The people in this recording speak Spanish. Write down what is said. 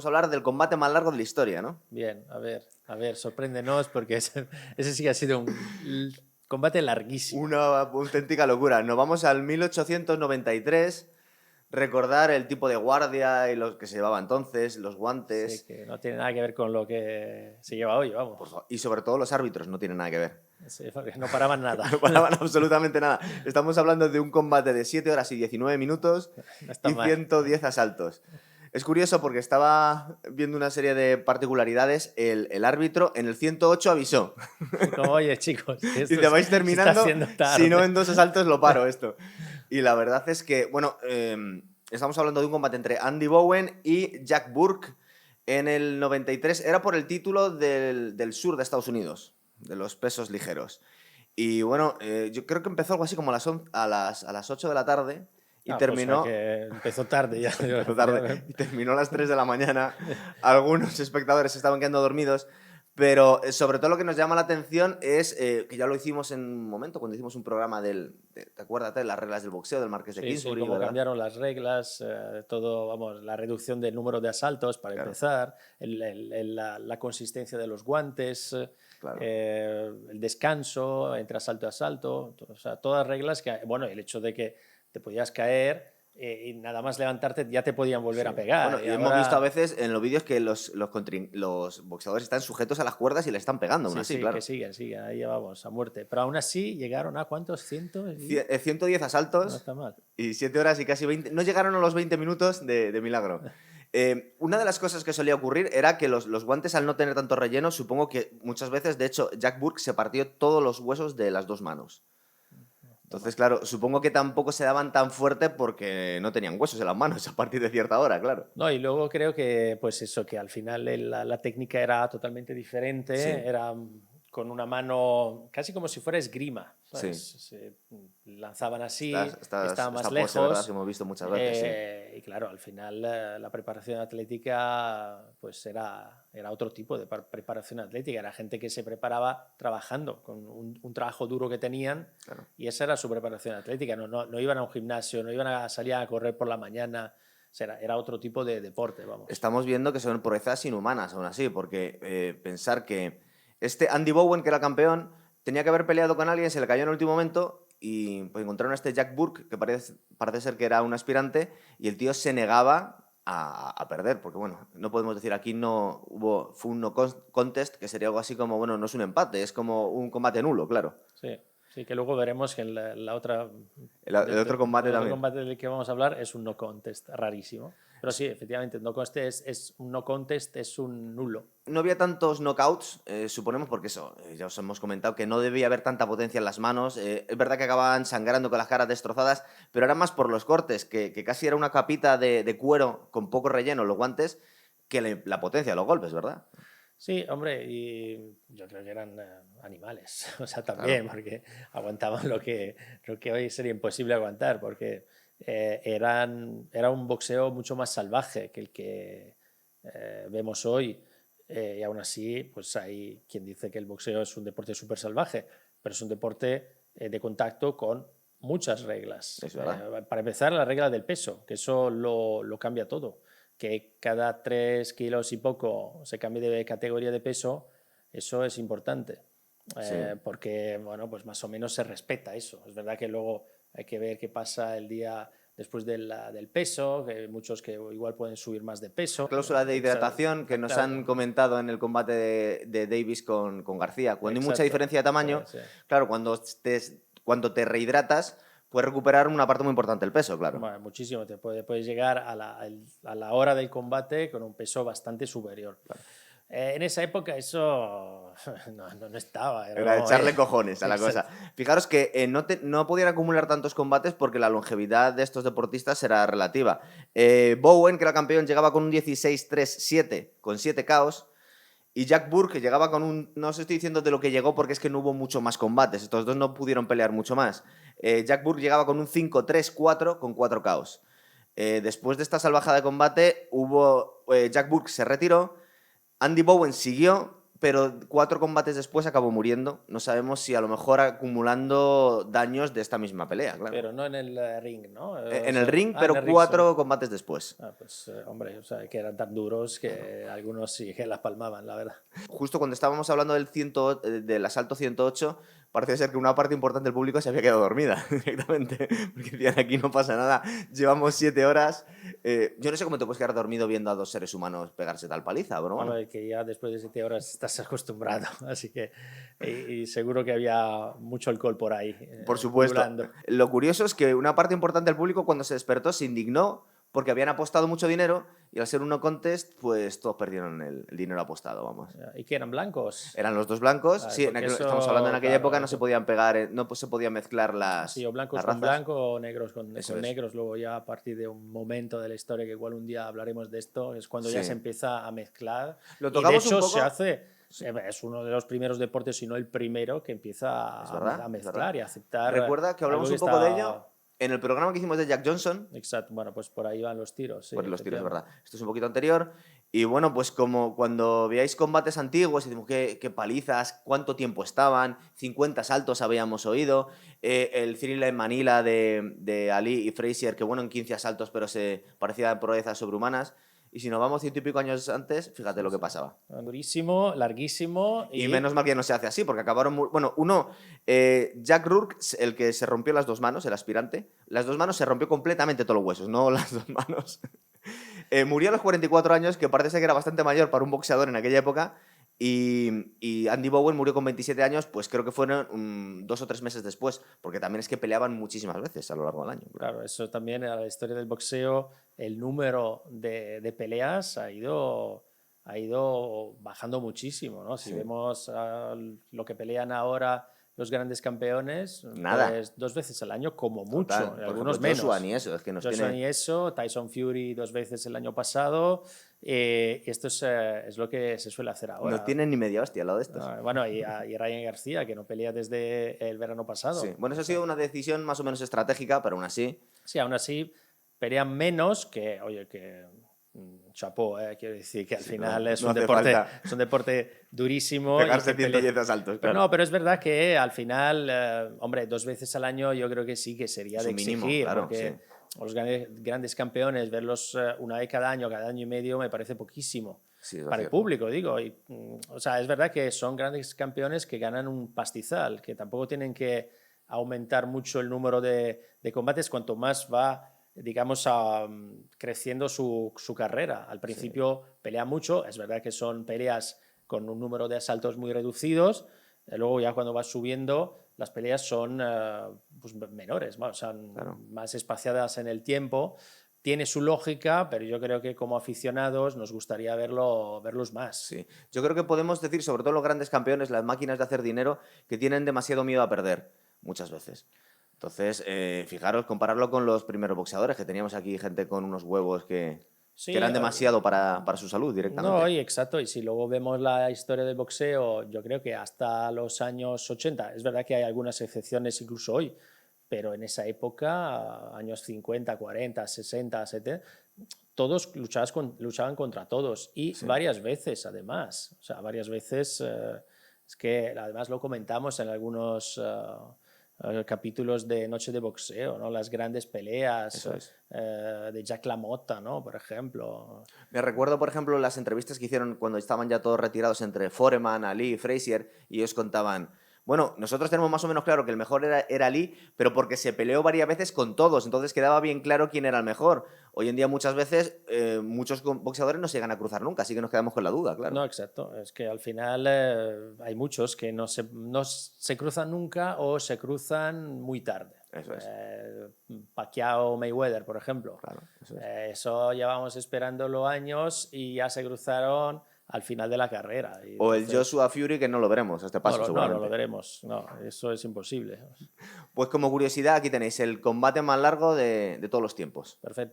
vamos a hablar del combate más largo de la historia, ¿no? Bien, a ver, sorpréndenos porque ese sí que ha sido un combate larguísimo. Una auténtica locura. Nos vamos al 1893, recordar el tipo de guardia y los que se llevaba entonces, los Sí, guantes, que no tiene nada que ver con lo que se lleva hoy, vamos. y sobre todo los árbitros no tienen nada que ver. Sí, porque no paraban nada. No paraban absolutamente nada. Estamos hablando de un combate de 7 horas y 19 minutos No está y mal. 110 asaltos. Es curioso porque estaba viendo una serie de particularidades. El árbitro en el 108 avisó. Como, oye, chicos, que Y esto te vais se está terminando, haciendo si no tarde. en 2 asaltos lo paro esto. Y la verdad es que, bueno, estamos hablando de un combate entre Andy Bowen y Jack Burke en el 93. Era por el título del sur de Estados Unidos, de los pesos ligeros. Y bueno, yo creo que empezó algo así como a las 8 de la tarde y Pues o sea terminó... que empezó tarde ya. Empezó tarde y terminó a las 3 de la mañana. Algunos espectadores estaban quedando dormidos. Pero sobre todo lo que nos llama la atención es que ya lo hicimos en un momento, cuando hicimos un programa ¿te acuerdas de las reglas del boxeo del Marqués de Sí, Kingsbury, cómo ¿verdad? cambiaron las reglas, todo, vamos, la reducción del número de asaltos para Claro. empezar, la consistencia de los guantes, Claro. el descanso entre asalto y asalto, o sea, todas reglas que, bueno, el hecho de que te podías caer y nada más levantarte ya te podían volver a pegar. Bueno, y hemos ahora... visto a veces en los vídeos que los boxeadores están sujetos a las cuerdas y le están pegando aún Sí, así, sí, claro. que siguen, ahí ya vamos, a muerte. Pero aún así llegaron a ¿cuántos? ¿Cientos? 110 No asaltos está mal. y 7 horas y casi 20. No llegaron a los 20 minutos de milagro. Una de las cosas que solía ocurrir era que los guantes, al no tener tanto relleno, supongo que muchas veces, de hecho, Jack Burke se partió todos los huesos de las 2 manos. Entonces, claro, supongo que tampoco se daban tan fuerte porque no tenían huesos en las manos a partir de cierta hora, claro. No, y luego creo que, pues eso, que al final la técnica era totalmente Sí, diferente, era con una mano casi como si fuera esgrima, ¿sabes? sí. Se lanzaban así, estaban más Esta pose, ¿verdad? lejos, Que hemos visto muchas veces, sí. y claro, al final la preparación atlética pues era otro tipo de preparación atlética, era gente que se preparaba trabajando, con un trabajo duro que tenían, Claro. y esa era su preparación atlética, no iban a un gimnasio, no iban a salir a correr por la mañana. Era otro tipo de deporte, vamos. Estamos viendo que son proezas inhumanas aún así, porque pensar que este Andy Bowen, que era campeón, tenía que haber peleado con alguien, se le cayó en el último momento y pues encontraron a este Jack Burke, que parece ser que era un aspirante, y el tío se negaba a perder, porque bueno, no podemos decir aquí fue un no contest, que sería algo así como, bueno, no es un empate, es como un combate nulo, claro. Sí, sí, que luego veremos que en la otra, El otro combate el otro también. combate del que vamos a hablar es un no contest rarísimo. Pero sí, efectivamente, no contest es un no contest, es un nulo. No había tantos knockouts, suponemos, porque eso, ya os hemos comentado que no debía haber tanta potencia en las manos. Es verdad que acababan sangrando con las caras destrozadas, pero era más por los cortes, que casi era una capita de cuero con poco relleno, los guantes, que la potencia de los golpes, ¿verdad? Sí, hombre, y yo creo que eran animales, o sea, Claro. también, porque aguantaban lo que hoy sería imposible aguantar, porque era un boxeo mucho más salvaje que el que vemos hoy. Y aún así, pues hay quien dice que el boxeo es un deporte súper salvaje, pero es un deporte de contacto con muchas reglas. Es verdad. Para empezar, la regla del peso, que eso lo cambia todo. Que cada 3 kilos y poco se cambie de categoría de peso, eso es importante. Sí. Porque, bueno, pues más o menos se respeta eso. Es verdad que luego hay que ver qué pasa el día después del peso, que muchos que igual pueden subir más de peso. Cláusula de hidratación que nos han comentado en el combate de Davis con García. Cuando hay mucha diferencia de tamaño, sí. claro, cuando te rehidratas, puedes recuperar una parte muy importante del peso, claro. Bueno, muchísimo. Puedes llegar a la hora del combate con un peso bastante superior. Claro. En esa época eso no estaba. Era echarle cojones a la cosa. Fijaros que no podían acumular tantos combates porque la longevidad de estos deportistas era relativa. Bowen, que era campeón, llegaba con un 16-3-7, con 7 KOs. Y Jack Burke llegaba con un... No os estoy diciendo de lo que llegó porque es que no hubo mucho más combates. Estos dos no pudieron pelear mucho más. Jack Burke llegaba con un 5-3-4 con 4 KOs. Después de esta salvajada de combate, Jack Burke se retiró. Andy Bowen siguió, pero 4 combates después acabó muriendo. No sabemos si a lo mejor acumulando daños de esta misma pelea, claro. Pero no en el ring, ¿no? En el ring, pero en el ring 4 combates después. Pues hombre, o sea, que eran tan duros que algunos sí que las palmaban, la verdad. Justo cuando estábamos hablando del asalto 108, parece ser que una parte importante del público se había quedado dormida directamente, porque decían, aquí no pasa nada, llevamos 7 horas. Yo no sé cómo te puedes quedar dormido viendo a 2 seres humanos pegarse tal paliza, pero bueno. Bueno, que ya después de 7 horas estás acostumbrado, así que y seguro que había mucho alcohol por ahí. Por supuesto. Pululando. Lo curioso es que una parte importante del público cuando se despertó se indignó porque habían apostado mucho dinero y al ser un no contest, pues todos perdieron el dinero apostado, vamos. ¿Y qué eran blancos? Eran los dos blancos, sí, porque eso, estamos hablando en aquella claro, época, no se podían pegar, no se podían mezclar las Sí, o blancos las con razas. blanco o negros con Eso es. negros. Luego ya a partir de un momento de la historia que igual un día hablaremos de esto, es cuando ya Sí. se empieza a mezclar. Lo Y de tocamos hecho un poco. se hace, es uno de los primeros deportes, si no el primero, que empieza Es verdad, a es mezclar verdad. y a aceptar. Recuerda que hablamos algo un poco de está- ello en el programa que hicimos de Jack Johnson. Exacto, bueno, pues por ahí van los tiros. Sí, Por los tiros, es efectivamente. verdad. Esto es un poquito anterior. Y bueno, pues como cuando veáis combates antiguos y decimos qué palizas, cuánto tiempo estaban, 50 saltos habíamos oído, el Cyril en Manila de Ali y Frazier, que bueno, en 15 asaltos, pero se parecía proezas sobrehumanas. Y si nos vamos 100 y pico años antes, fíjate lo que pasaba. Durísimo, larguísimo. Y menos mal que no se hace así, porque acabaron bueno, Jack Rourke, el que se rompió las 2 manos, el aspirante, las 2 manos se rompió completamente todos los huesos, no las 2 manos. Murió a los 44 años, que parece ser que era bastante mayor para un boxeador en aquella época, y Andy Bowen murió con 27 años, pues creo que fueron 2 o 3 meses después, porque también es que peleaban muchísimas veces a lo largo del año. Claro, eso también en la historia del boxeo, el número de peleas ha ido bajando muchísimo, ¿no? Si Sí. vemos lo que pelean ahora los grandes campeones, Nada. pues 2 veces al año como mucho, Total. Por algunos ejemplo, Joshua menos. ni eso, es que nos Joshua tiene... ni eso, Tyson Fury 2 veces el año pasado, esto es lo que se suele hacer ahora. No tienen ni media hostia al lado de estos. Bueno, y Ryan García, que no pelea desde el verano pasado. Sí. Bueno, eso ha sido una decisión más o menos estratégica, pero aún así... Sí, aún así pelean menos que, oye, que chapó, quiero decir que al final no es, un hace deporte, falta es un deporte durísimo. pegarse y que 110 asaltos, Pero claro. no, pero es verdad que al final, hombre, 2 veces al año yo creo que sí que sería Es de un mínimo, exigir, claro, porque sí. los grandes campeones, verlos una vez cada año y medio, me parece poquísimo. Sí, es Para el cierto. público, digo. O sea, es verdad que son grandes campeones que ganan un pastizal, que tampoco tienen que aumentar mucho el número de combates cuanto más va, digamos, creciendo su carrera. Al principio pelea mucho, es verdad que son peleas con un número de asaltos muy reducidos, luego ya cuando vas subiendo las peleas son pues menores, son Claro. más espaciadas en el tiempo. Tiene su lógica, pero yo creo que como aficionados nos gustaría verlos más. Sí. Yo creo que podemos decir, sobre todo los grandes campeones, las máquinas de hacer dinero, que tienen demasiado miedo a perder, muchas veces. Entonces, fijaros, compararlo con los primeros boxeadores, que teníamos aquí gente con unos huevos que eran demasiado para su salud directamente. No, y exacto. Y si luego vemos la historia del boxeo, yo creo que hasta los años 80, es verdad que hay algunas excepciones incluso hoy, pero en esa época, años 50, 40, 60, 70, todos luchaban contra todos y varias veces además. O sea, varias veces, es que además lo comentamos en algunos capítulos de Noche de Boxeo, ¿no? Las grandes peleas de Jack LaMotta, ¿no? Por ejemplo. Me recuerdo, por ejemplo, las entrevistas que hicieron cuando estaban ya todos retirados entre Foreman, Ali y Frazier, y ellos contaban... Bueno, nosotros tenemos más o menos claro que el mejor era Ali, pero porque se peleó varias veces con todos, entonces quedaba bien claro quién era el mejor. Hoy en día muchas veces muchos boxeadores no se llegan a cruzar nunca, así que nos quedamos con la duda, claro. No, exacto. Es que al final hay muchos que no se cruzan nunca o se cruzan muy tarde. Eso es. Pacquiao Mayweather, por ejemplo. Claro, eso es. Eso llevamos esperándolo años y ya se cruzaron al final de la carrera. Y O entonces, el Joshua Fury, que no lo veremos a este paso, no seguramente. lo veremos. No, eso es imposible. Pues como curiosidad, aquí tenéis el combate más largo de todos los tiempos. Perfecto.